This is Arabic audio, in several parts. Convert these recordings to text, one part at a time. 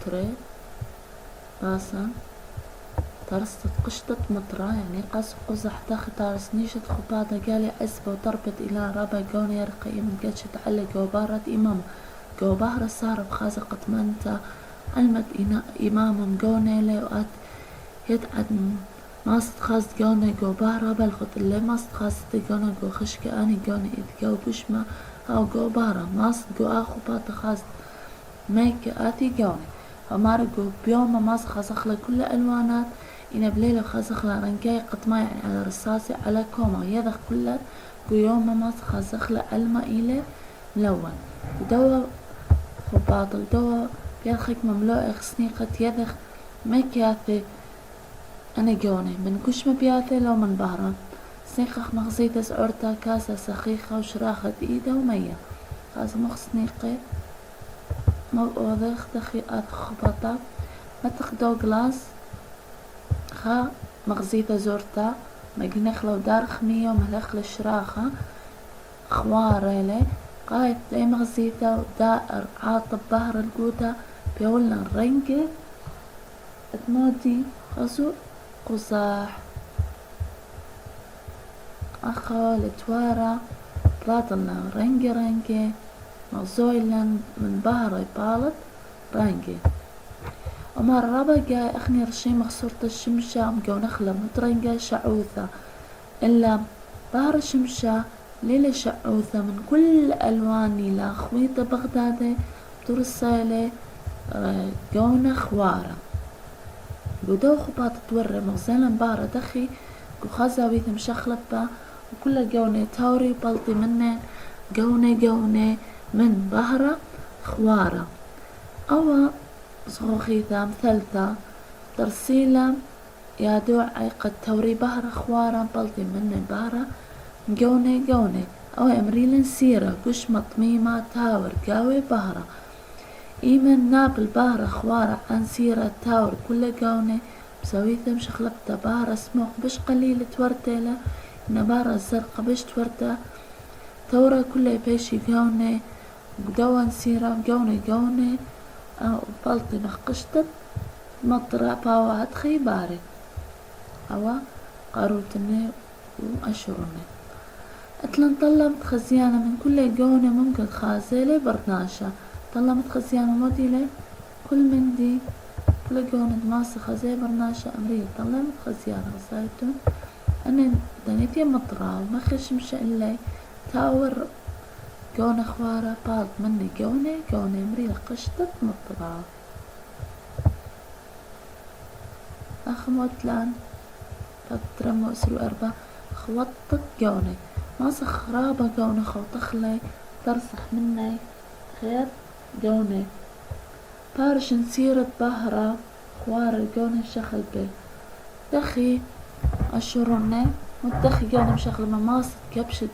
ترى باسا ترست قشطة مطرة يعني قاس قزح داخل تارس نيشة خباطة قالي عزبة وضربت إلى رابا قوني يرقي من قدشت على قوبارة إمامة قوبارة صار بخازقة منتا علمت إمامة قوني ليوات يتعد ماست خاص قوني قوبارة بلغت اللي ماست خاص قوني قو خشك أني قوني إذ قو بشمة أو قوبارة ماست قو آخو باتا خاص ميك آتي قوني ومارقو بيوم ماست خازخلة كل ألوانات إن بليلة خازخلة رنقاي قطمة يعني على رصاصي على كوما يذخ كل يوم ماست خازخلة ألما إلى ملون ودوا خباطل دوا بيدخك مملوء خسنيقة يذخ ميكاثي أنا قوني من كشمة بياثي لو من بهرة سنيقخ مغزيتة سعورتا كاسة سخيخة وشراخة إيدة ومية خاز مخسنيقة موضخ دخي خبطة متخ دو غلاس خا مغزيتة زورتا مجنخ لو دار خمية ومهلخ للشراخة خواريلي قايد دي مغزيتة ودائر عاطب بهر القوتة بيولنا الرنقة اتمودي خزو قزاح أخو لتوارا بلاطلنا رنقة مغزويلا من بهر بالط رنقة ومار رابا جاي أخني رشي مخصورة الشمشة مقونخلة مترنقة شعوثة إلا بهر الشمشة ليلة شعوثة من كل ألواني لا خويطة بغدادي بترسالي قونة خوارة بدو خباط توري مغزالا بارة دخي وخزاويث مشخلبة وكل قونة تاوري بلطي منن قونة من بهرة خوارة أو صغوخيثة مثلثة ترسيلة يا دوعي قد توري بهرة خوارة بلطي منن بهرة قونة أو أمريلن سيرة كش مطميمة تاور قاوي بهرة إيمن نابل بهرة خوارة عن سيرة تاور كل قونة بسويثة مشخلبتة بهرة سموق بش قليل تورتيلة إن بهرة الزرقة بش تورتة تورة كل بيشي قونة بدون سيرة قونة أو بلطي مخقشتت مطرة باوات خيباري أو قاروتني وأشرني أتلن طلمت خزيانة من كل قونة ممكن خازيلي برناشة طلمت خزيانة موديلي كل من دي كل قونة ماسخة زي برناشة أمريكا طلمت خزيانة غزايتون أنا دنيتي مطرة ومخش مش إلي تاور قونة خوارة بالط مني قونة أمريكا قشتت مطرة أخموت لان فترمو أسرو أربع خوطت قونة ماسخ رابة قونة خوطخلي ترسخ مني خير قونة بارش نسيرة بهرة خوار القونة شخل بي دخي أشرني متدخي قونة مشغل مماصد كبشت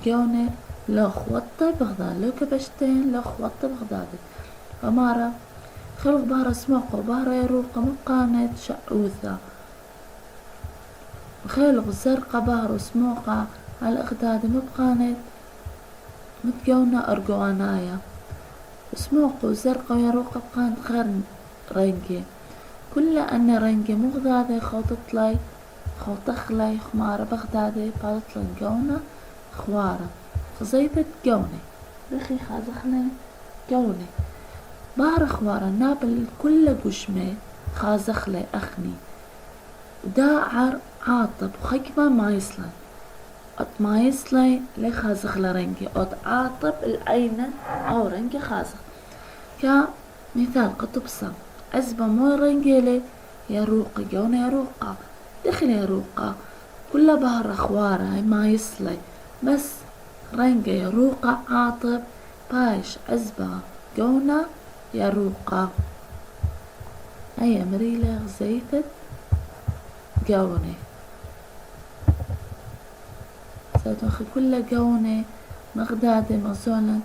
قونة لو خوطة بغداد لو كبشتين لو خوطة بغدادي ومارا خلق بهرة سموقة وبهرة يروقة مقانة شعوثة وخلق زرقة بهرة سموقة على إغدادي مبقانة متقونة أرقوانايا وسموقة وزرقة ويروقة بقانة غير رنقي كل أن رنقي مغدادي خوطخلي خمارة بغدادي بالطلن قونة خوارة خزيتة قونة دخي خازخلي قونة بهرة خوارة نابل كل قشمة خازخلي أخني وداعر عاطب وخكبة ما يسلن ما يسلي لي خازخ لرنقي أو عاطب العين أو رنقي خازخ كمثال قطبسة عزبة مو رنقي لي يروقي قونة يروقة دخل يروقة كل بهرة خوارة ما يسلي بس رنقي يروقة عاطب بايش عزبة قونة يروقة هيا مريلة غزيتة قونة ساتوخي كل قونة مغدادي مغزولا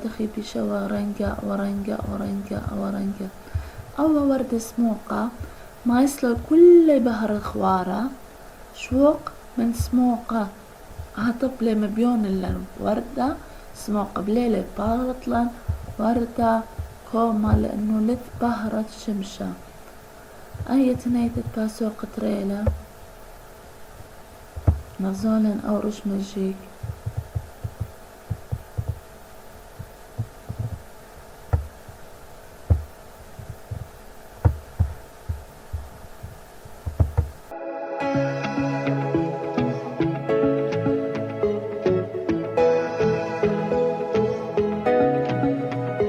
دخي بشوا ورنقة أو ورد سموقة ما يسلو كل بهر خوارة شوق من سموقة عطب لي مبيون الوردة سموقة بليلة بالطلن وردة كوما لأنه لث بهرة شمشة أي تنيتت باسو قطريلة نغزولن أو رش مجيك